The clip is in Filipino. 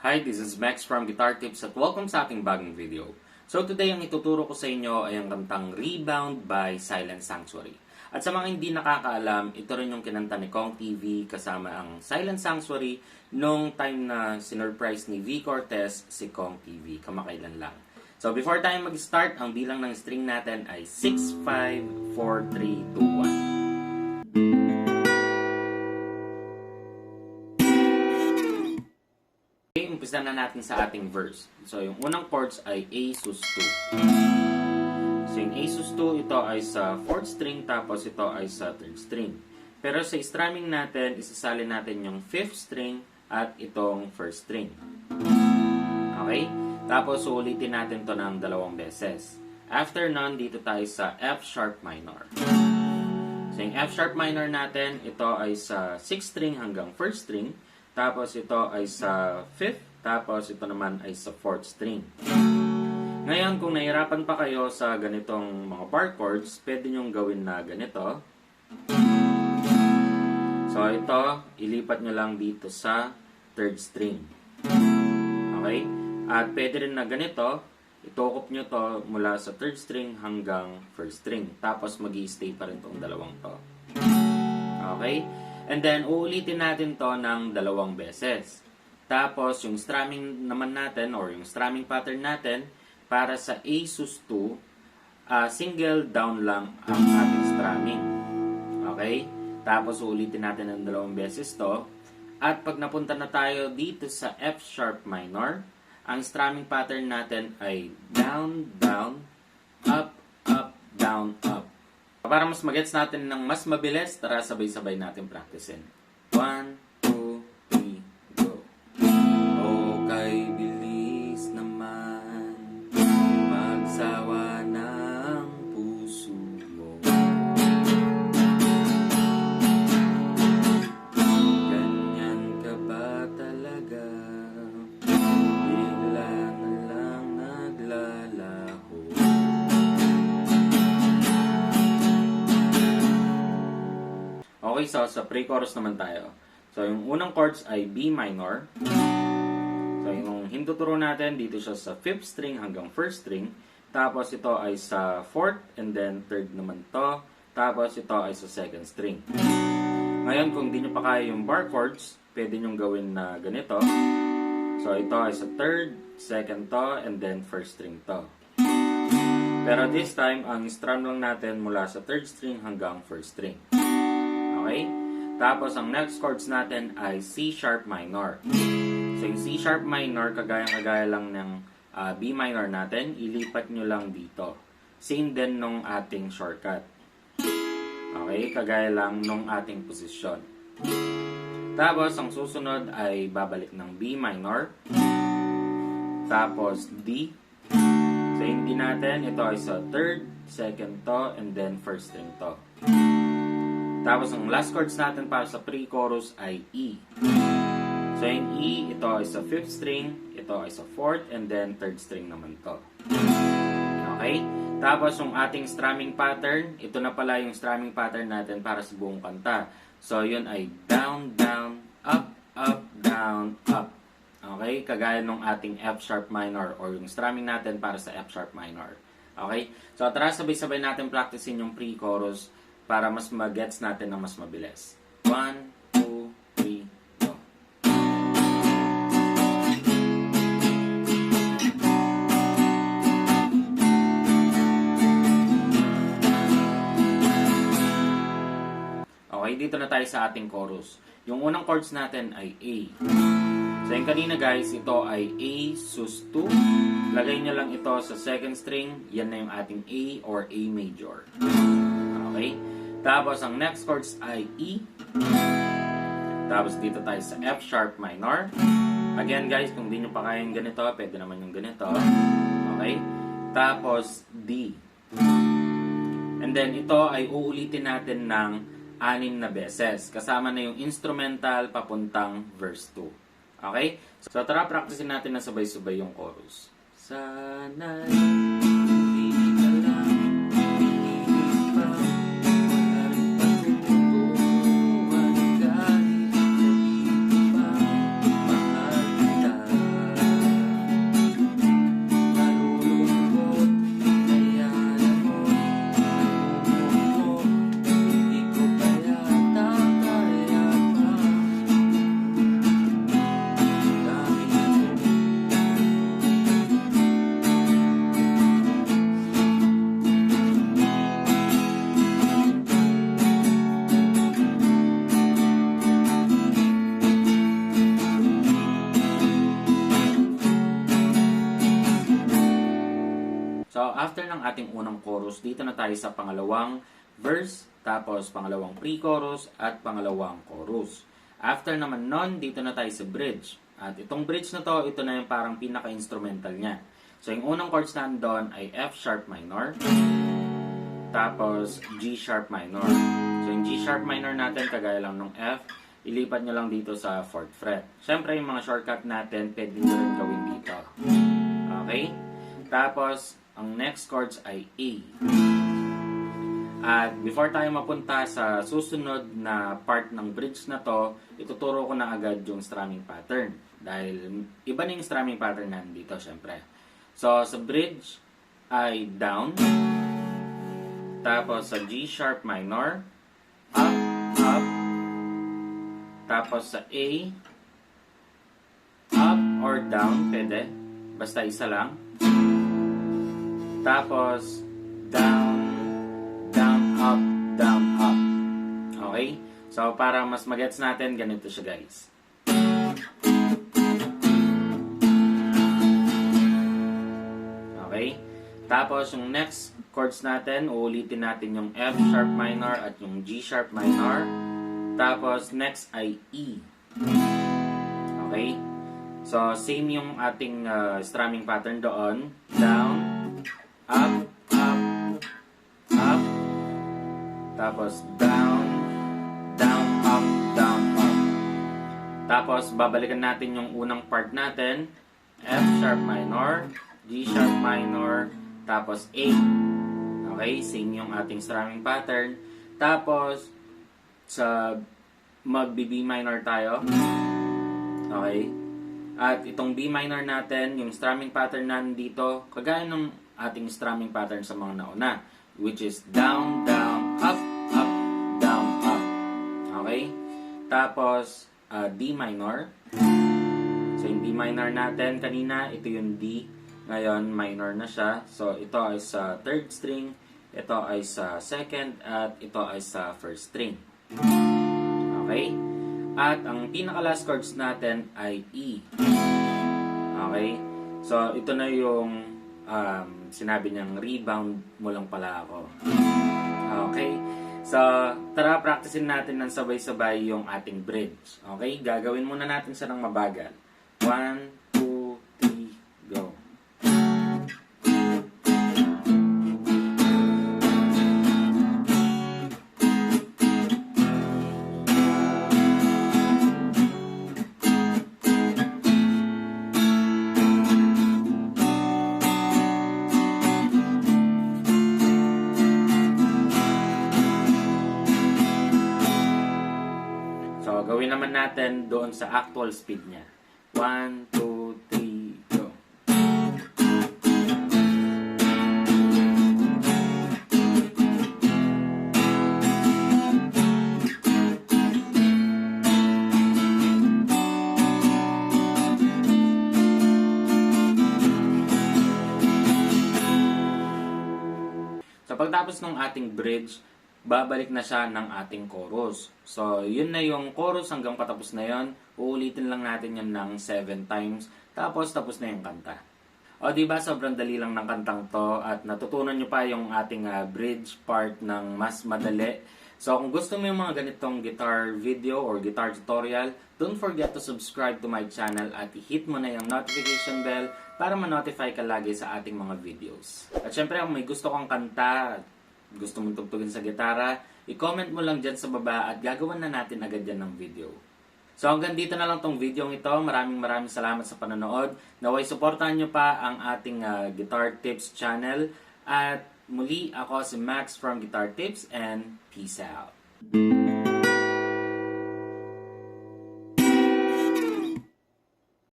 Hi, this is Max from Guitar Tips at welcome sa ating bagong video. So today ang ituturo ko sa inyo ay ang kantang Rebound by Silent Sanctuary. At sa mga hindi nakakaalam, ito rin yung kinanta ni Kong TV kasama ang Silent Sanctuary nung time na sinurprise ni V. Cortez si Kong TV, kamakailan lang. So before tayo mag-start, ang bilang ng string natin ay 6, 5, 4, 3, 2, 1. Umpisa na natin sa ating verse. So, yung unang chords ay A sus 2. So, yung A sus 2, ito ay sa 4th string, tapos ito ay sa 3rd string. Pero sa strumming natin, isasalin natin yung 5th string at itong 1st string. Okay? Tapos, ulitin natin to ng 2 beses. After nun, dito tayo sa F sharp minor. So, yung F sharp minor natin, ito ay sa 6th string hanggang 1st string. Tapos ito ay sa 5th, tapos ito naman ay sa 4th string. Ngayon, kung nahirapan pa kayo sa ganitong mga bar chords, pwede nyong gawin na ganito. So ito, ilipat nyo lang dito sa 3rd string. Okay? At pwede rin na ganito, itukop nyo to mula sa 3rd string hanggang 1st string. Tapos mag-i-stay pa rin tong dalawang to. Okay? And then, uulitin natin to ng 2 beses. Tapos, yung strumming naman natin, or yung strumming pattern natin, para sa A sus 2, single down lang ang ating strumming. Okay? Tapos, uulitin natin ng 2 beses to. At pag napunta na tayo dito sa F sharp minor, ang strumming pattern natin ay down, down, up, up, down, up. Para mas magets natin ng mas mabilis, tara sabay-sabay natin practicein. 1, 2, 3, go. Okay, bilis naman, magsawa ng puso mo. Ganyan ka ba talaga? Bigla na lang naglalaho. Okay, so sa pre-chorus naman tayo. So, yung unang chords ay B minor. So, yung hintuturo natin, dito siya sa 5th string hanggang 1st string. Tapos, ito ay sa 4th and then 3rd naman to. Tapos, ito ay sa 2nd string. Ngayon, kung di nyo pa kaya yung bar chords, pwede nyo gawin na ganito. So, ito ay sa 3rd, 2nd to, and then 1st string to. Pero this time, ang strum lang natin mula sa 3rd string hanggang 1st string. Okay? Tapos, ang next chords natin ay C sharp minor. So, yung C sharp minor, kagaya lang ng B minor natin, ilipat nyo lang dito. Same din nung ating shortcut. Okay? Kagaya lang nung ating posisyon. Tapos, ang susunod ay babalik ng B minor. Tapos, D. So, yung D natin, ito ay sa 3rd, 2nd to, and then 1st string to. Tapos, ang last chords natin para sa pre-chorus ay E. So, yung E, ito ay sa 5th string, ito ay sa 4th, and then 3rd string naman to. Okay? Tapos, yung ating strumming pattern, ito na pala yung strumming pattern natin para sa buong kanta. So, yun ay down, down, up, up, down, up. Okay? Kagaya nung ating F sharp minor or yung strumming natin para sa F sharp minor. Okay? So, tara sabay-sabay natin practicein yung pre-chorus para mas mag-gets natin ng mas mabilis. 1, 2, 3, go. Okay, dito na tayo sa ating chorus. Yung unang chords natin ay A. So, yung kanina guys, ito ay A sus 2. Lagay nyo lang ito sa 2nd string. Yan na yung ating A or A major. Okay? Tapos, ang next chords ay E. Tapos, dito tayo sa F sharp minor. Again, guys, kung di nyo pa kaya yung ganito, pwede naman yung ganito. Okay? Tapos, D. And then, ito ay uulitin natin ng 6 na beses. Kasama na yung instrumental papuntang verse 2. Okay? So, tara, practicein natin na sabay-sabay yung chorus. Sana'y ng ating unang chorus, dito na tayo sa pangalawang verse, tapos pangalawang pre-chorus, at pangalawang chorus. After naman nun, dito na tayo sa bridge. At itong bridge na to, ito na yung parang pinaka-instrumental niya. So, yung unang chords nandun ay F sharp minor, tapos G sharp minor. So, yung G sharp minor natin, kagaya lang ng F, ilipat nyo lang dito sa 4th fret. Siyempre, yung mga shortcut natin, pwede nyo rin gawin dito. Okay? Tapos, ang next chords ay A. At before tayo mapunta sa susunod na part ng bridge na to, ituturo ko na agad yung strumming pattern. Dahil iba na yung strumming pattern na dito, syempre. So, sa bridge ay down. Tapos sa G sharp minor, up, up. Tapos sa A, up or down, pwede. Basta isa lang. Tapos, down, down, up, down, up. Okay? So, para mas magets natin, ganito siya, guys. Okay? Tapos, yung next chords natin, uulitin natin yung F sharp minor at yung G sharp minor. Tapos, next ay E. Okay? So, same yung ating strumming pattern doon. Down, up, up, up. Tapos, down, down, up, down, up. Tapos, babalikan natin yung unang part natin. F sharp minor, G sharp minor, tapos A. Okay? Same yung ating strumming pattern. Tapos, sa mag-B minor tayo. Okay? At itong B minor natin, yung strumming pattern nandito, kagaya ng ating strumming pattern sa mga nauna, which is down, down, up, up, down, up. Okay? Tapos, D minor. So, yung D minor natin kanina, ito yung D. Ngayon, minor na siya. So, ito ay sa 3rd string, ito ay sa 2nd, at ito ay sa 1st string. Okay? At ang pinaka-last chords natin ay E. Okay? So, ito na yung sinabi niyang rebound mo lang pala ako. Okay? So, tara practicein natin ng sabay-sabay yung ating bridge. Okay? Gagawin muna natin siya ng mabagal. 1, 2, 3, go. So, gawin naman natin doon sa actual speed niya. 1, 2, 3, go. So, pagtapos ng ating bridge, babalik na siya ng ating chorus. So, yun na yung chorus hanggang patapos na yun. Uulitin lang natin yun ng 7 times. Tapos na yung kanta. O, diba, sobrang dali lang ng kantang to at natutunan nyo pa yung ating bridge part ng mas madali. So, kung gusto mo yung mga ganitong guitar video or guitar tutorial, don't forget to subscribe to my channel at i-hit mo na yung notification bell para ma-notify ka lagi sa ating mga videos. At syempre, kung may gusto kang kanta, gusto mong tugtugin sa gitara, i-comment mo lang dyan sa baba at gagawan na natin agad yan ng video. So hanggang dito na lang tong video ito. Maraming salamat sa panonood. Naway suportahan nyo pa ang ating Guitar Tips channel. At muli ako si Max from Guitar Tips and peace out.